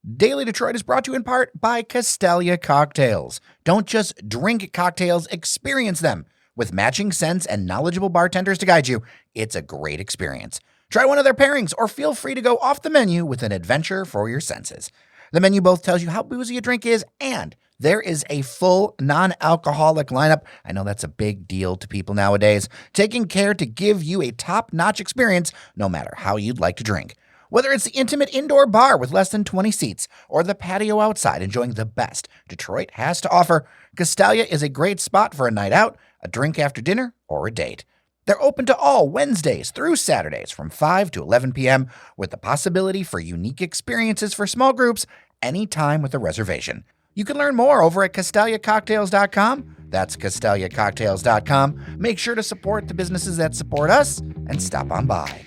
Daily Detroit is brought to you in part by Castalia Cocktails. Don't just drink cocktails, experience them. With matching scents and knowledgeable bartenders to guide you, it's a great experience. Try one of their pairings or feel free to go off the menu with an adventure for your senses. The menu both tells you how boozy a drink is, and there is a full non-alcoholic lineup. I know that's a big deal to people nowadays, taking care to give you a top-notch experience no matter how you'd like to drink. Whether it's the intimate indoor bar with less than 20 seats or the patio outside enjoying the best Detroit has to offer, Castalia is a great spot for a night out, a drink after dinner, or a date. They're open to all Wednesdays through Saturdays from 5 to 11 p.m. with the possibility for unique experiences for small groups anytime with a reservation. You can learn more over at CastaliaCocktails.com. That's CastaliaCocktails.com. Make sure to support the businesses that support us and stop on by.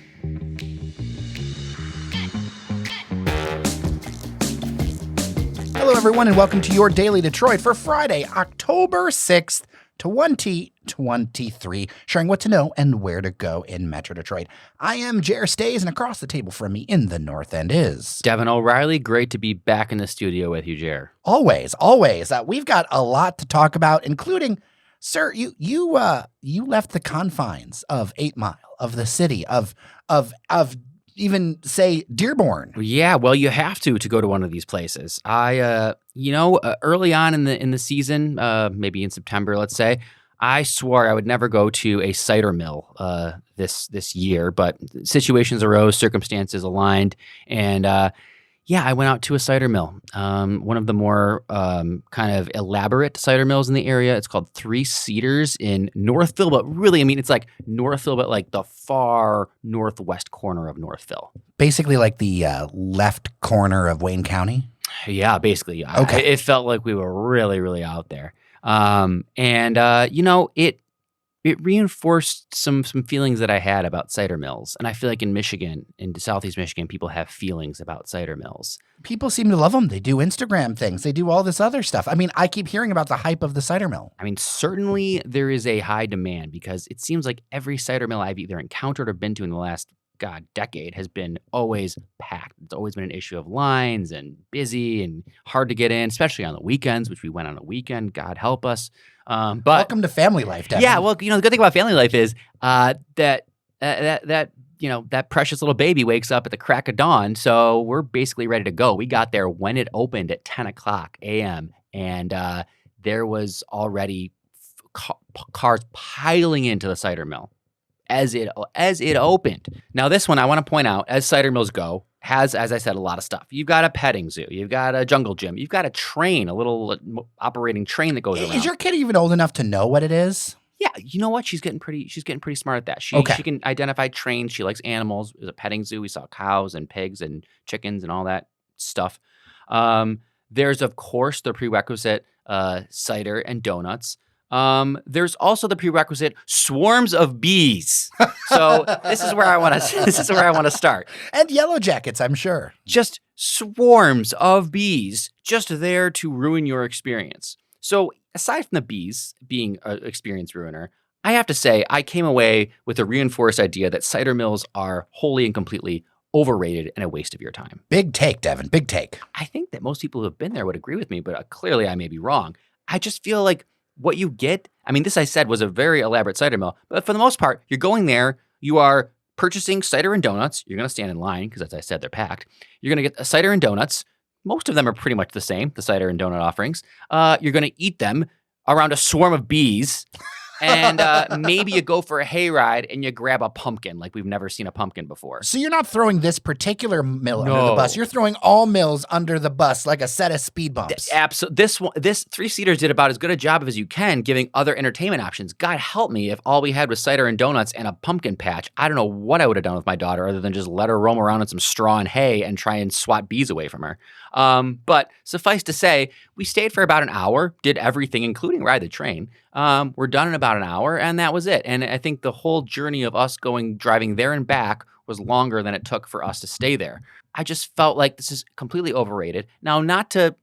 Hello, everyone, and welcome to your Daily Detroit for Friday, October 6th, 2023, sharing what to know and where to go in Metro Detroit. I am Jer Stays, and across the table from me in the North End is Devon O'Reilly. Great to be back in the studio with you, Jer. Always. We've got a lot to talk about, including, sir, you left the confines of 8 Mile, of the city, of even say Dearborn. Yeah, well, you have to go to one of these places. I, early on in the season, maybe in September, let's say, I swore I would never go to a cider mill this year, but situations arose, circumstances aligned, and I went out to a cider mill. One of the more kind of elaborate cider mills in the area. It's called Three Cedars in Northville, but really, I mean, it's like Northville, but like the far northwest corner of Northville. Basically like the left corner of Wayne County? Yeah, basically. Okay. It felt like we were really, really out there. It reinforced some feelings that I had about cider mills. And I feel like in Michigan, in Southeast Michigan, people have feelings about cider mills. People seem to love them. They do Instagram things. They do all this other stuff. I mean, I keep hearing about the hype of the cider mill. I mean, certainly there is a high demand because it seems like every cider mill I've either encountered or been to in the last decade has been always packed. It's always been an issue of lines and busy and hard to get in, especially on the weekends, which we went on a weekend. God help us. But welcome to family life, Devon. Yeah, well, the good thing about family life is that precious little baby wakes up at the crack of dawn. So we're basically ready to go. We got there when it opened at 10 o'clock a.m. and there was already cars piling into the cider mill as it opened. Now, this one I want to point out, as cider mills go, has, as I said, a lot of stuff. You've got a petting zoo. You've got a jungle gym. You've got a train, a little operating train that goes around. Is your kid even old enough to know what it is? Yeah, you know what? She's getting pretty smart at that. She can identify trains. She likes animals. There's a petting zoo. We saw cows and pigs and chickens and all that stuff. There's, of course, the prerequisite cider and donuts. There's also the prerequisite swarms of bees. So this is where I want to start. And yellow jackets, I'm sure. Just swarms of bees just there to ruin your experience. So aside from the bees being an experience ruiner, I have to say I came away with a reinforced idea that cider mills are wholly and completely overrated and a waste of your time. Big take, Devon. Big take. I think that most people who have been there would agree with me, but clearly I may be wrong. I just feel like what you get, I mean, this I said was a very elaborate cider mill, but for the most part, you're going there, you are purchasing cider and donuts. You're going to stand in line because, as I said, they're packed. You're going to get a cider and donuts. Most of them are pretty much the same, the cider and donut offerings. You're going to eat them around a swarm of bees. And maybe you go for a hayride and you grab a pumpkin like we've never seen a pumpkin before. So you're not throwing this particular mill under the bus. You're throwing all mills under the bus like a set of speed bumps. Absolutely. This Three Cedars did about as good a job as you can giving other entertainment options. God help me if all we had was cider and donuts and a pumpkin patch. I don't know what I would have done with my daughter other than just let her roam around in some straw and hay and try and swat bees away from her. But suffice to say, we stayed for about an hour, did everything, including ride the train. We're done in about an hour, and that was it. And I think the whole journey of us driving there and back was longer than it took for us to stay there. I just felt like this is completely overrated. Now, not to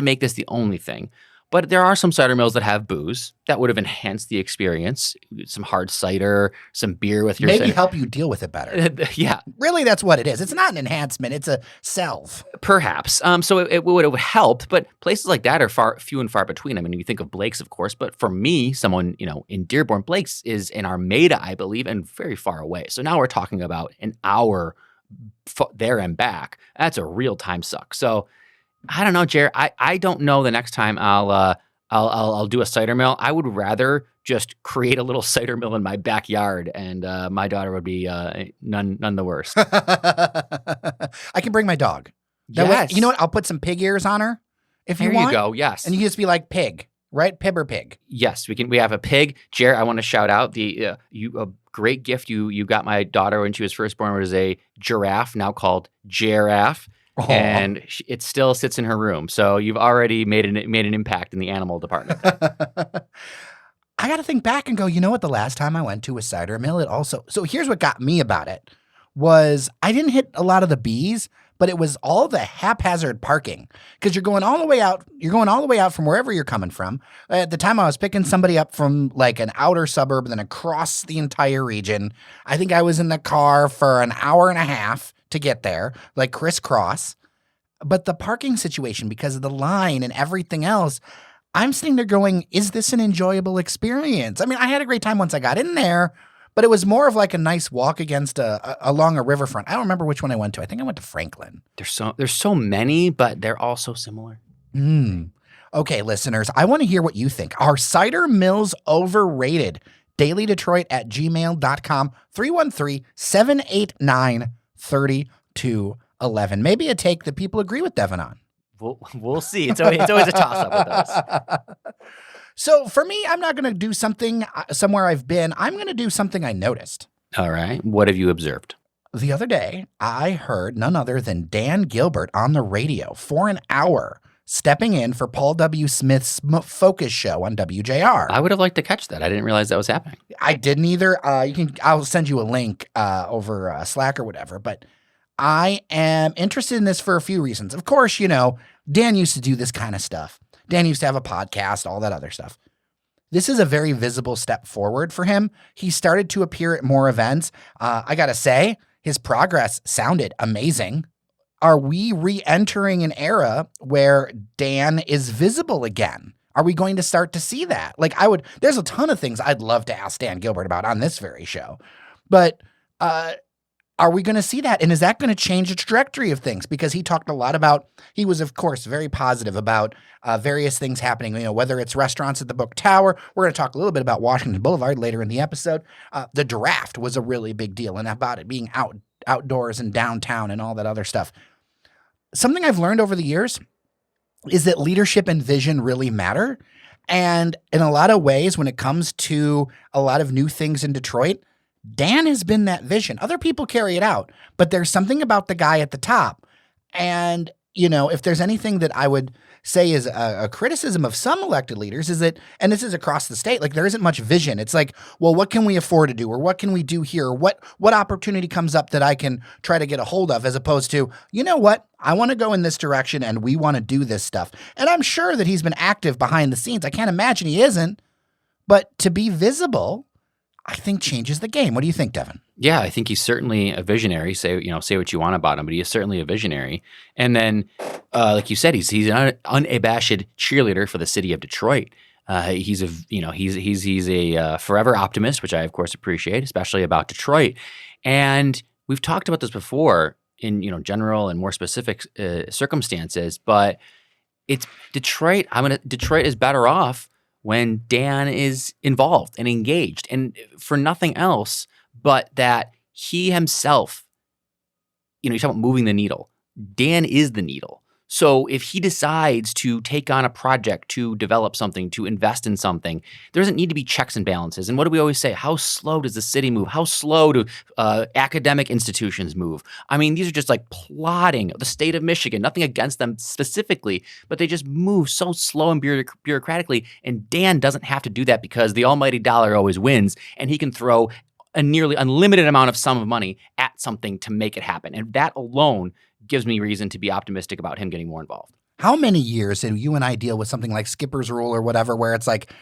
make this the only thing, But there are some cider mills that have booze that would have enhanced the experience. Some hard cider, some beer with your Maybe help you deal with it better. Yeah. Really, that's what it is. It's not an enhancement. It's a salve. Perhaps. So it would have helped, but places like that are few and far between. I mean, you think of Blake's, of course, but for me, someone, in Dearborn, Blake's is in Armada, I believe, and very far away. So now we're talking about an hour there and back. That's a real time suck. So I don't know, Jared. I don't know the next time I'll do a cider mill. I would rather just create a little cider mill in my backyard, and my daughter would be none the worse. I can bring my dog. That way, you know what? I'll put some pig ears on her if you want. There you go. Yes, and you can just be like pig, right? Pib or pig. Yes, we can. We have a pig. Jared, I want to shout out a great gift you got my daughter when she was first born was a giraffe, now called Giraffe. Aww. And it still sits in her room. So you've already made an impact in the animal department. I got to think back and go, you know what? The last time I went to a cider mill, so here's what got me about it was I didn't hit a lot of the bees, but it was all the haphazard parking because you're going all the way out from wherever you're coming from. At the time I was picking somebody up from like an outer suburb, then across the entire region. I think I was in the car for an hour and a half to get there, like crisscross. But the parking situation, because of the line and everything else, I'm sitting there going, is this an enjoyable experience? I mean, I had a great time once I got in there, but it was more of like a nice walk along a riverfront. I don't remember which one I went to. I think I went to Franklin. There's so many, but they're all so similar. Okay, listeners, I want to hear what you think. Are cider mills overrated? dailydetroit@gmail.com, 313-789-3211. Maybe a take that people agree with Devon on. We'll see. It's always a toss-up with us. So for me, I'm not going to do something somewhere I've been. I'm going to do something I noticed. All right. What have you observed? The other day, I heard none other than Dan Gilbert on the radio for an hour, stepping in for Paul W. Smith's Focus show on WJR. I would have liked to catch that. I didn't realize that was happening. I didn't either. I'll send you a link over Slack or whatever, but I am interested in this for a few reasons. Of course, Dan used to do this kind of stuff. Dan used to have a podcast, all that other stuff. This is a very visible step forward for him. He started to appear at more events. I got to say, his progress sounded amazing. Are we re-entering an era where Dan is visible again? Are we going to start to see that? There's a ton of things I'd love to ask Dan Gilbert about on this very show, but are we going to see that? And is that going to change the trajectory of things? Because he talked a lot about, he was, of course, very positive about various things happening, whether it's restaurants at the Book Tower. We're going to talk a little bit about Washington Blvd later in the episode. The draft was a really big deal, and about it being outdoors and downtown and all that other stuff. Something I've learned over the years is that leadership and vision really matter. And in a lot of ways, when it comes to a lot of new things in Detroit, Dan has been that vision. Other people carry it out, but there's something about the guy at the top. And, if there's anything that I would say is a criticism of some elected leaders is that, and this is across the state, there isn't much vision. It's like, well, what can we afford to do? Or what can we do here? What opportunity comes up that I can try to get a hold of, as opposed to, you know what? I want to go in this direction and we want to do this stuff. And I'm sure that he's been active behind the scenes. I can't imagine he isn't, but to be visible, I think changes the game. What do you think, Devon? Yeah, I think he's certainly a visionary. Say what you want about him, but he is certainly a visionary. And then, like you said, he's an unabashed cheerleader for the city of Detroit. He's a forever optimist, which I of course appreciate, especially about Detroit. And we've talked about this before in general and more specific circumstances, but it's Detroit. Detroit is better off when Dan is involved and engaged, and for nothing else but that he himself, you talk about moving the needle. Dan is the needle. So if he decides to take on a project, to develop something, to invest in something, there doesn't need to be checks and balances. And what do we always say? How slow does the city move? How slow do academic institutions move? I mean, these are just like plodding. The state of Michigan, nothing against them specifically, but they just move so slow and bureaucratically. And Dan doesn't have to do that because the almighty dollar always wins, and he can throw a nearly unlimited amount of sum of money at something to make it happen. And that alone gives me reason to be optimistic about him getting more involved. How many years did you and I deal with something like Skipper's Rule or whatever, where it's like,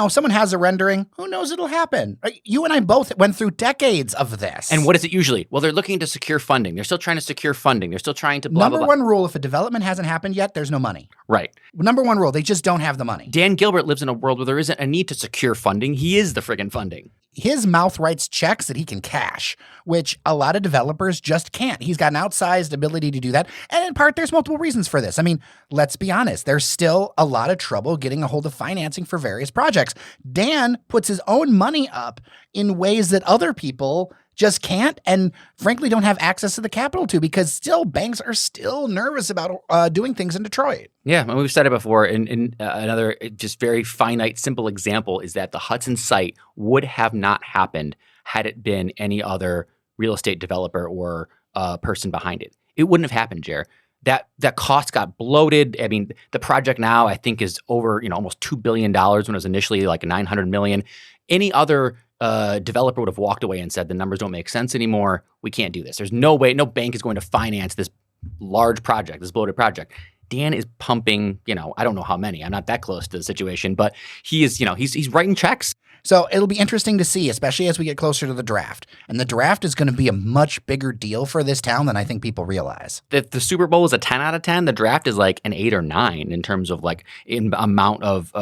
someone has a rendering, who knows it'll happen? You and I both went through decades of this. And what is it usually? Well, they're looking to secure funding. They're still trying to secure funding. They're still trying to blah, Number blah, blah. one rule, if a development hasn't happened yet, there's no money. Right. Number one rule, they just don't have the money. Dan Gilbert lives in a world where there isn't a need to secure funding. He is the friggin' funding. His mouth writes checks that he can cash, which a lot of developers just can't. He's got an outsized ability to do that. And in part, there's multiple reasons for this. I mean, let's be honest. There's still a lot of trouble getting a hold of financing for various projects. Dan puts his own money up in ways that other people just can't and frankly don't have access to the capital to, because still banks are still nervous about doing things in Detroit. Yeah, and we've said it before. And another just very finite, simple example is that the Hudson site would have not happened had it been any other real estate developer or person behind it. It wouldn't have happened, Jer. That cost got bloated. I mean, the project now I think is over almost $2 billion when it was initially like $900 million. Any other developer would have walked away and said the numbers don't make sense anymore. We can't do this. There's no way, no bank is going to finance this large project, this bloated project. Dan is pumping, I don't know how many. I'm not that close to the situation, but he is, he's writing checks. So it'll be interesting to see, especially as we get closer to the draft. And the draft is going to be a much bigger deal for this town than I think people realize. The Super Bowl is a 10 out of 10. The draft is like an 8 or 9 in terms of like in amount of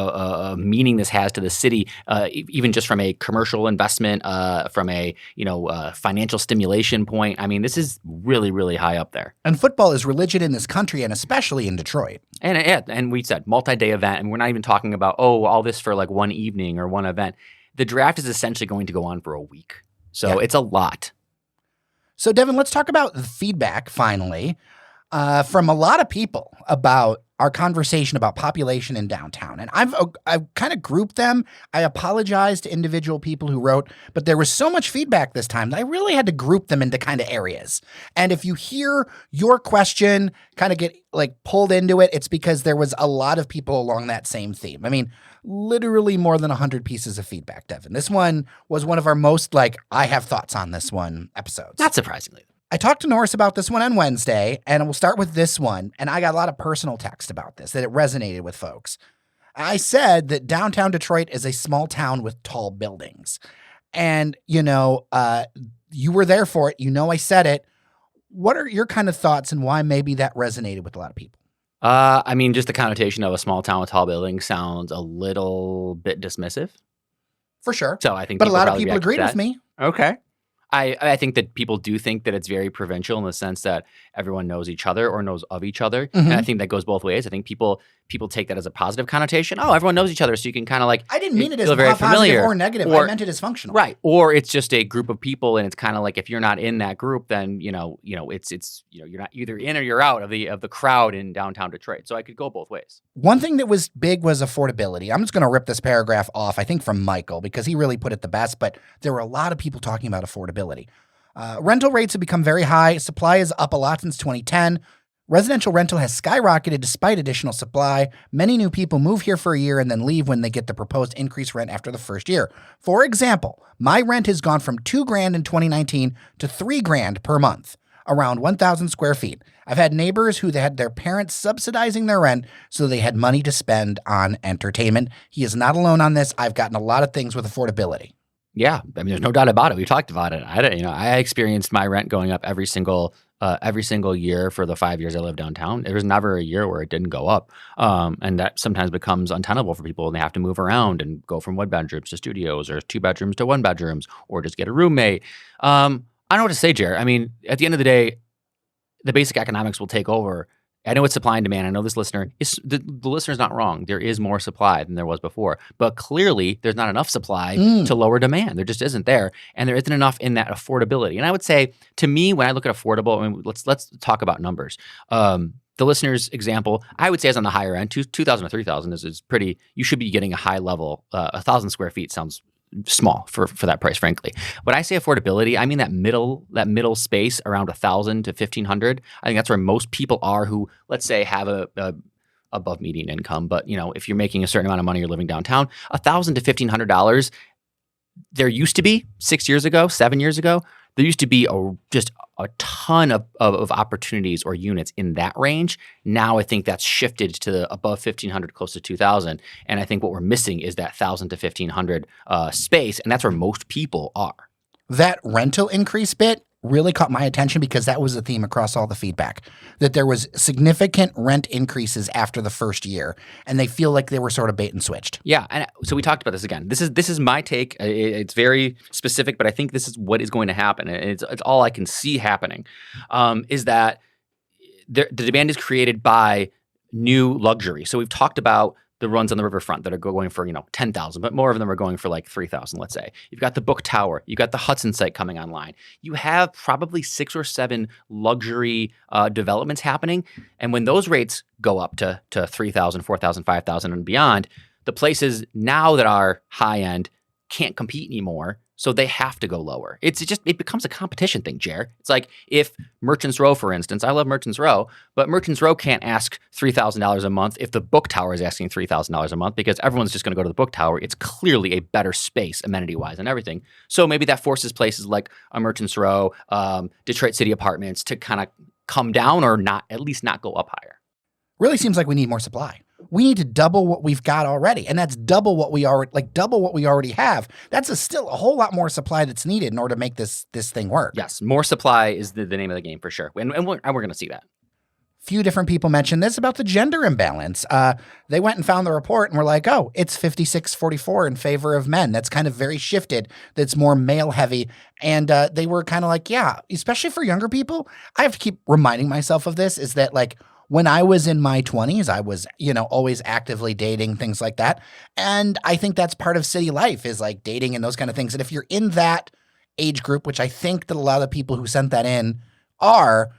meaning this has to the city, even just from a commercial investment, from a financial stimulation point. I mean, this is really, really high up there. And football is religion in this country, and especially in Detroit. And we said multi-day event, and we're not even talking about all this for like one evening or one event. The draft is essentially going to go on for a week. So It's a lot. So, Devon, let's talk about the feedback, finally, from a lot of people about our conversation about population in downtown. And I've kind of grouped them. I apologize to individual people who wrote, but there was so much feedback this time that I really had to group them into kind of areas. And if you hear your question kind of get like pulled into it, it's because there was a lot of people along that same theme. I mean, literally more than 100 pieces of feedback, Devon. This one was one of our most I have thoughts on this one episodes. Not surprisingly. I talked to Norris about this one on Wednesday, and we'll start with this one. And I got a lot of personal text about this, that it resonated with folks. I said that downtown Detroit is a small town with tall buildings. And, you were there for it. I said it. What are your kind of thoughts and why maybe that resonated with a lot of people? I mean, just the connotation of a small town with tall buildings sounds a little bit dismissive. For sure. So I think, but a lot of people agreed with me. Okay. I think that people do think that it's very provincial in the sense that everyone knows each other or knows of each other. Mm-hmm. And I think that goes both ways. I think people take that as a positive connotation. Oh, everyone knows each other, so you can kind of like... I didn't mean it as very positive or negative. I meant it as functional. Right. Or it's just a group of people, and it's kind of like if you're not in that group, then, it's you're not either in or you're out of the crowd in downtown Detroit. So I could go both ways. One thing that was big was affordability. I'm just going to rip this paragraph off, I think from Michael, because he really put it the best, but there were a lot of people talking about affordability. Rental rates have become very high. Supply is up a lot since 2010. Residential rental has skyrocketed despite additional supply. Many new people move here for a year and then leave when they get the proposed increased rent after the first year. For example, my rent has gone from $2,000 in 2019 to $3,000 per month, around 1,000 square feet. I've had neighbors who had their parents subsidizing their rent so they had money to spend on entertainment. He is not alone on this. I've gotten a lot of things with affordability. Yeah, I mean, there's no doubt about it. We talked about it. I experienced my rent going up every single year for the 5 years I lived downtown. There was never a year where it didn't go up, and that sometimes becomes untenable for people, and they have to move around and go from 1 bedrooms to studios, or 2 bedrooms to 1 bedrooms, or just get a roommate. I don't know what to say, Jared. I mean, at the end of the day, the basic economics will take over. I know it's supply and demand. I know this listener the listener's not wrong. There is more supply than there was before, but clearly there's not enough supply to lower demand. There just isn't there, and there isn't enough in that affordability. And I would say, to me, when I look at affordable, I mean, let's talk about numbers. The listener's example, I would say, is on the higher end. 2,000 to 3,000 is pretty. You should be getting a high level. 1,000 square feet sounds small for that price, frankly. When I say affordability, I mean that middle space around 1,000 to 1,500. I think that's where most people are who, let's say, have a above median income. But if you're making a certain amount of money, you're living downtown, $1,000 to $1,500. There used to be 6 years ago, 7 years ago, there used to be just a ton of opportunities or units in that range. Now I think that's shifted to above 1,500, close to 2,000. And I think what we're missing is that 1,000 to 1,500 space, and that's where most people are. That rental increase bit really caught my attention because that was a theme across all the feedback, that there was significant rent increases after the first year, and they feel like they were sort of bait and switched. Yeah, and so we talked about this again. This is my take. It's very specific, but I think this is what is going to happen. It's all I can see happening, is that the demand is created by new luxury. So we've talked about the runs on the riverfront that are going for, 10,000, but more of them are going for like 3,000, let's say. You've got the Book Tower. You've got the Hudson site coming online. You have probably 6 or 7 luxury developments happening. And when those rates go up to 3,000, 4,000, 5,000 and beyond, the places now that are high end can't compete anymore. So they have to go lower. It becomes a competition thing, Jer. It's like if Merchants Row, for instance, I love Merchants Row, but Merchants Row can't ask $3,000 a month if the Book Tower is asking $3,000 a month because everyone's just going to go to the Book Tower. It's clearly a better space, amenity-wise and everything. So maybe that forces places like a Merchants Row, Detroit City Apartments to kind of come down or at least not go up higher. Really seems like we need more supply. We need to double what we've got already, and that's double what we already have. That's still a whole lot more supply that's needed in order to make this thing work. Yes, more supply is the name of the game for sure, and we're going to see that. Few different people mentioned this about the gender imbalance. They went and found the report and were like, oh, it's 56-44 in favor of men. That's kind of very shifted. That's more male heavy. And they were kind of like, yeah, especially for younger people. I have to keep reminding myself of this, is that like, when I was in my 20s, I was, always actively dating, things like that. And I think that's part of city life, is like dating and those kind of things. And if you're in that age group, which I think that a lot of the people who sent that in are,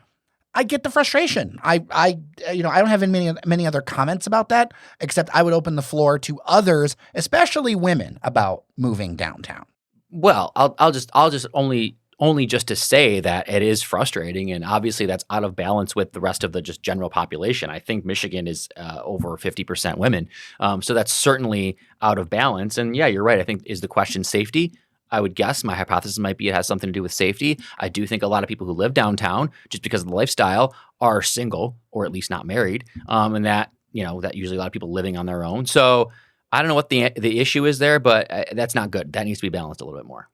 I get the frustration. I don't have many other comments about that, except I would open the floor to others, especially women, about moving downtown. Well, I'll just only just to say that it is frustrating, and obviously that's out of balance with the rest of the just general population. I think Michigan is over 50% women, so that's certainly out of balance. And yeah, you're right. I think, is the question safety? I would guess my hypothesis might be it has something to do with safety. I do think a lot of people who live downtown, just because of the lifestyle, are single or at least not married, and that usually a lot of people living on their own. So I don't know what the issue is there, but that's not good. That needs to be balanced a little bit more.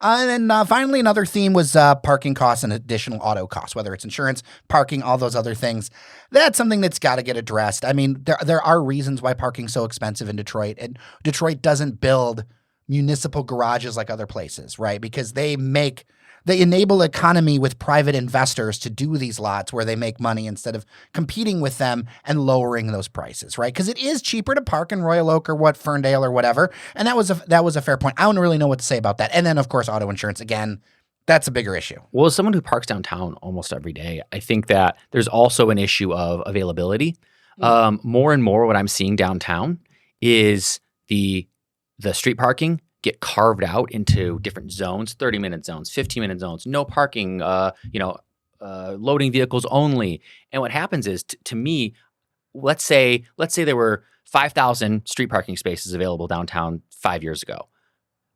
And then finally, another theme was parking costs and additional auto costs, whether it's insurance, parking, all those other things. That's something that's got to get addressed. I mean, there are reasons why parking's so expensive in Detroit, and Detroit doesn't build municipal garages like other places, right? Because they enable economy with private investors to do these lots where they make money instead of competing with them and lowering those prices, right? Because it is cheaper to park in Royal Oak or Ferndale or whatever. And that was a fair point. I don't really know what to say about that. And then, of course, auto insurance, again, that's a bigger issue. Well, as someone who parks downtown almost every day, I think that there's also an issue of availability. More and more what I'm seeing downtown is the street parking get carved out into different zones, 30-minute zones, 15-minute zones, no parking, loading vehicles only. And what happens is, to me, let's say there were 5,000 street parking spaces available downtown 5 years ago.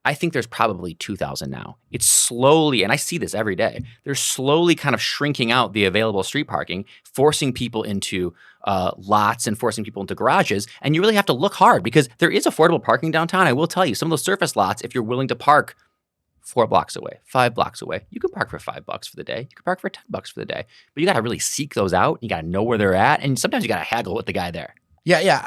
I think there's probably 2,000 now. It's slowly, and I see this every day, they're slowly kind of shrinking out the available street parking, forcing people into lots and forcing people into garages. And you really have to look hard, because there is affordable parking downtown. I will tell you, some of those surface lots, if you're willing to park 4 blocks away, 5 blocks away, you can park for $5 for the day. You can park for $10 for the day. But you got to really seek those out. You got to know where they're at. And sometimes you got to haggle with the guy there. Yeah.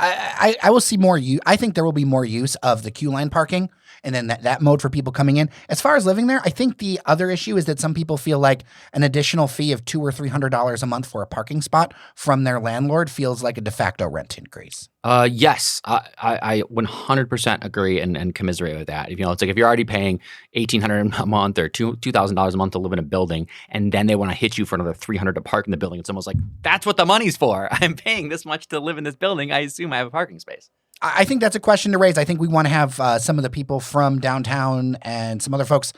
I will see more I think there will be more use of the queue line parking, and then that mode for people coming in. As far as living there, I think the other issue is that some people feel like an additional fee of $200 or $300 a month for a parking spot from their landlord feels like a de facto rent increase. Yes, I 100% agree and commiserate with that. It's like if you're already paying $1,800 a month or $2,000 a month to live in a building, and then they want to hit you for another $300 to park in the building, it's almost like, that's what the money's for. I'm paying this much to live in this building. I assume I have a parking space. I think that's a question to raise. I think we want to have some of the people from downtown and some other folks,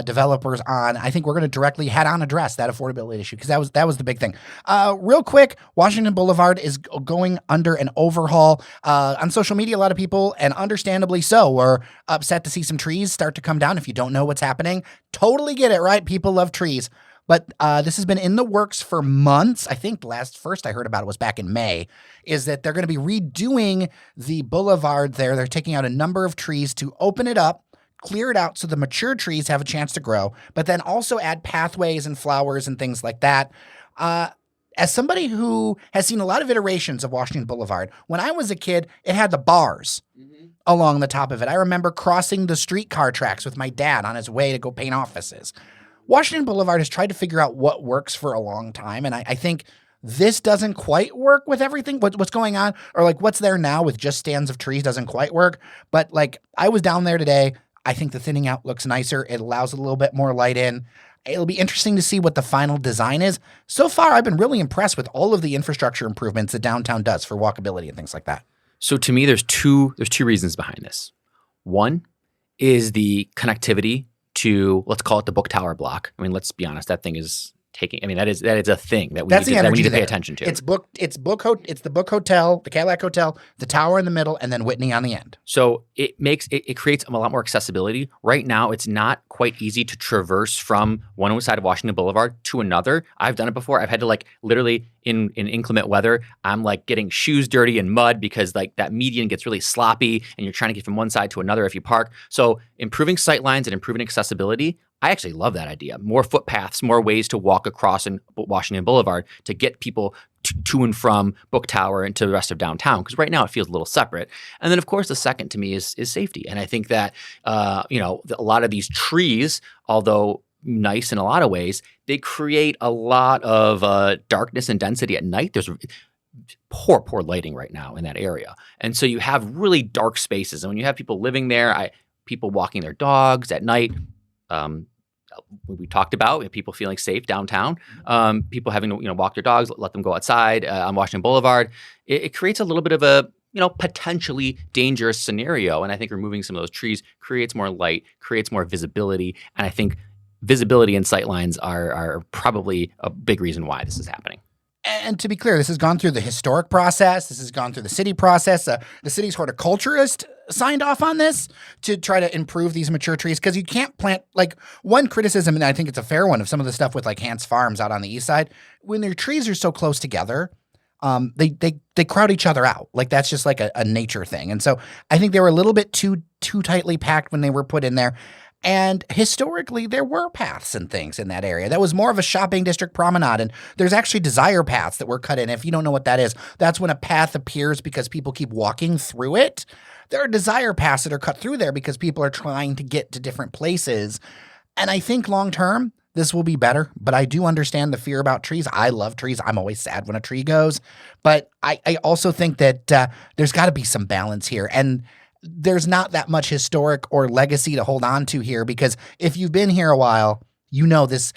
developers on. I think we're going to directly head on address that affordability issue because that was the big thing. Real quick, Washington Boulevard is going under an overhaul. On social media, a lot of people, and understandably so, were upset to see some trees start to come down. If you don't know what's happening, totally get it, right? People love trees. But this has been in the works for months. I think first I heard about it was back in May, is that they're going to be redoing the boulevard there. They're taking out a number of trees to open it up, clear it out so the mature trees have a chance to grow, but then also add pathways and flowers and things like that. As somebody who has seen a lot of iterations of Washington Boulevard, when I was a kid, it had the bars along the top of it. I remember crossing the streetcar tracks with my dad on his way to go paint offices. Washington Boulevard has tried to figure out what works for a long time, and I think this doesn't quite work with everything. What's going on, or like what's there now with just stands of trees doesn't quite work. But like I was down there today. I think the thinning out looks nicer. It allows a little bit more light in. It'll be interesting to see what the final design is. So far, I've been really impressed with all of the infrastructure improvements that downtown does for walkability and things like that. So to me, there's two reasons behind this. One is the connectivity to, let's call it the Book Tower block. I mean, let's be honest, that thing is that is a thing that we need to pay attention to. It's the Book Hotel, the Cadillac Hotel, the tower in the middle, and then Whitney on the end. So it creates a lot more accessibility. Right now, it's not quite easy to traverse from one side of Washington Boulevard to another. I've done it before. I've had to like literally in inclement weather, I'm like getting shoes dirty in mud because like that median gets really sloppy and you're trying to get from one side to another if you park. So improving sight lines and improving accessibility, I actually love that idea. More footpaths, more ways to walk across in Washington Boulevard to get people to and from Book Tower and to the rest of downtown. Because right now it feels a little separate. And then, of course, the second to me is safety. And I think that, a lot of these trees, although nice in a lot of ways, they create a lot of darkness and density at night. There's poor lighting right now in that area. And so you have really dark spaces. And when you have people living there, people walking their dogs at night, we talked about people feeling safe downtown, people having to walk their dogs, let them go outside on Washington Boulevard. It creates a little bit of a potentially dangerous scenario, and I think removing some of those trees creates more light, creates more visibility, and I think visibility and sightlines are probably a big reason why this is happening. And to be clear, this has gone through the historic process. This has gone through the city process. The city's horticulturist signed off on this to try to improve these mature trees because you can't plant, like, one criticism, and I think it's a fair one, of some of the stuff with like Hans Farms out on the east side. When their trees are so close together, they crowd each other out. Like that's just like a nature thing. And so I think they were a little bit too tightly packed when they were put in there. And historically, there were paths and things in that area. That was more of a shopping district promenade. And there's actually desire paths that were cut in. If you don't know what that is, that's when a path appears because people keep walking through it. There are desire paths that are cut through there because people are trying to get to different places. And I think long term, this will be better. But I do understand the fear about trees. I love trees. I'm always sad when a tree goes. But I also think that there's got to be some balance here. And there's not that much historic or legacy to hold on to here because if you've been here a while, you know this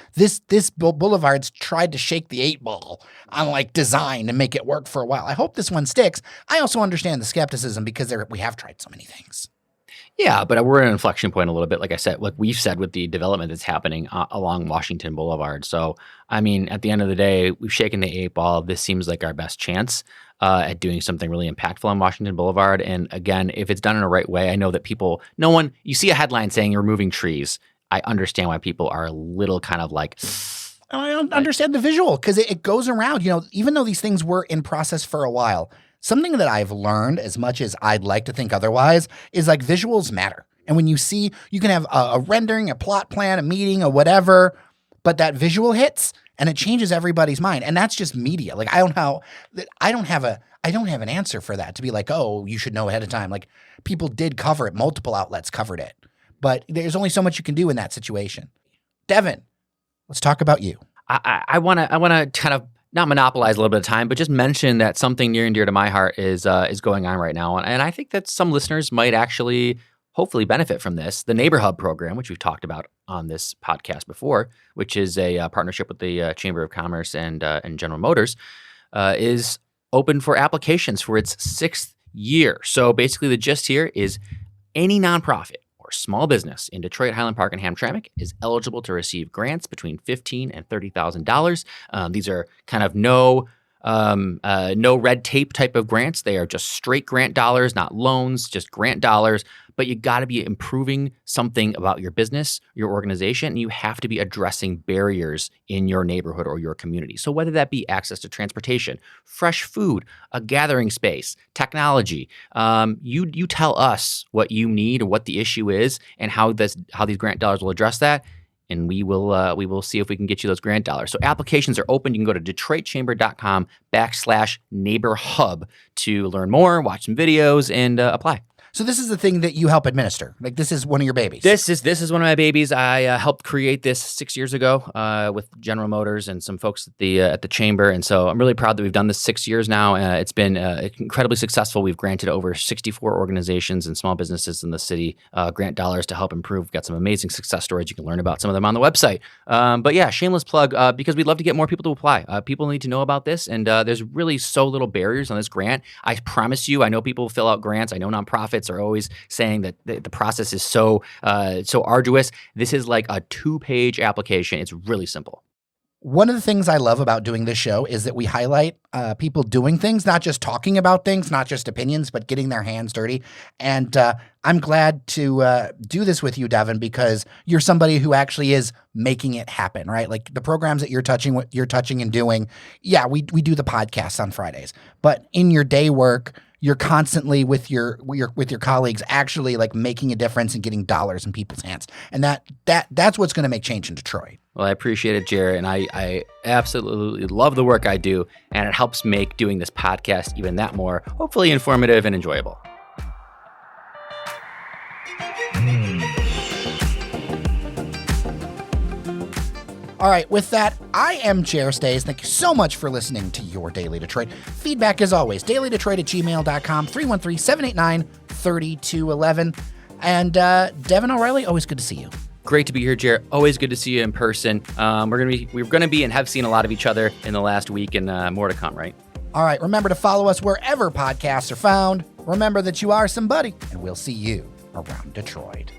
boulevard's tried to shake the 8-ball on like design and make it work for a while. I hope this one sticks. I also understand the skepticism because we have tried so many things. Yeah, but we're at an inflection point a little bit, like I said, like we've said with the development that's happening along Washington Boulevard. So, I mean, at the end of the day, we've shaken the 8-ball. This seems like our best chance at doing something really impactful on Washington Boulevard. And again, if it's done in the right way, I know that you see a headline saying you're removing trees. I understand why people are a little kind of like... I don't understand the visual because it goes around, even though these things were in process for a while. Something that I've learned, as much as I'd like to think otherwise, is like visuals matter. And when you can have a rendering, a plot plan, a meeting, or whatever, but that visual hits and it changes everybody's mind. And that's just media. Like I don't have an answer for that to be like, oh, you should know ahead of time. Like people did cover it. Multiple outlets covered it. But there's only so much you can do in that situation. Devon, let's talk about you. I want to kind of not monopolize a little bit of time, but just mention that something near and dear to my heart is going on right now. And I think that some listeners might actually hopefully benefit from this. The Neighborhub program, which we've talked about on this podcast before, which is a partnership with the Chamber of Commerce and General Motors, is open for applications for its 6th year. So basically the gist here is any nonprofit or small business in Detroit, Highland Park, and Hamtramck is eligible to receive grants between $15,000 and $30,000. These are kind of no red tape type of grants. They are just straight grant dollars, not loans, just grant dollars. But you got to be improving something about your business, your organization, and you have to be addressing barriers in your neighborhood or your community. So whether that be access to transportation, fresh food, a gathering space, technology, you tell us what you need or what the issue is and how these grant dollars will address that. And we will see if we can get you those grant dollars. So applications are open. You can go to DetroitChamber.com/neighborhub to learn more, watch some videos, and apply. So this is the thing that you help administer. Like, this is one of your babies. This is one of my babies. I helped create this 6 years ago with General Motors and some folks at the chamber, and so I'm really proud that we've done this 6 years now. It's been incredibly successful. We've granted over 64 organizations and small businesses in the city grant dollars to help improve. We've got some amazing success stories. You can learn about some of them on the website. But yeah, shameless plug because we'd love to get more people to apply. People need to know about this, and there's really so little barriers on this grant. I promise you, I know people fill out grants. I know nonprofits are always saying that the process is so arduous. This is like a 2-page application. It's really simple. One of the things I love about doing this show is that we highlight people doing things, not just talking about things, not just opinions, but getting their hands dirty. And I'm glad to do this with you, Devon, because you're somebody who actually is making it happen, right? Like the programs that you're touching and doing. Yeah, we do the podcasts on Fridays, but in your day work, you're constantly with your colleagues actually like making a difference and getting dollars in people's hands. And that's what's going to make change in Detroit. Well, I appreciate it, Jared, and I absolutely love the work I do, and it helps make doing this podcast even that more, hopefully, informative and enjoyable. All right, with that, I am Chair Stays. Thank you so much for listening to Your Daily Detroit. Feedback, as always, dailydetroit@gmail.com, 313-789-3211. And Devon O'Reilly, always good to see you. Great to be here, Jared. Always good to see you in person. We're gonna be and have seen a lot of each other in the last week, and more to come, right? All right, remember to follow us wherever podcasts are found. Remember that you are somebody, and we'll see you around Detroit.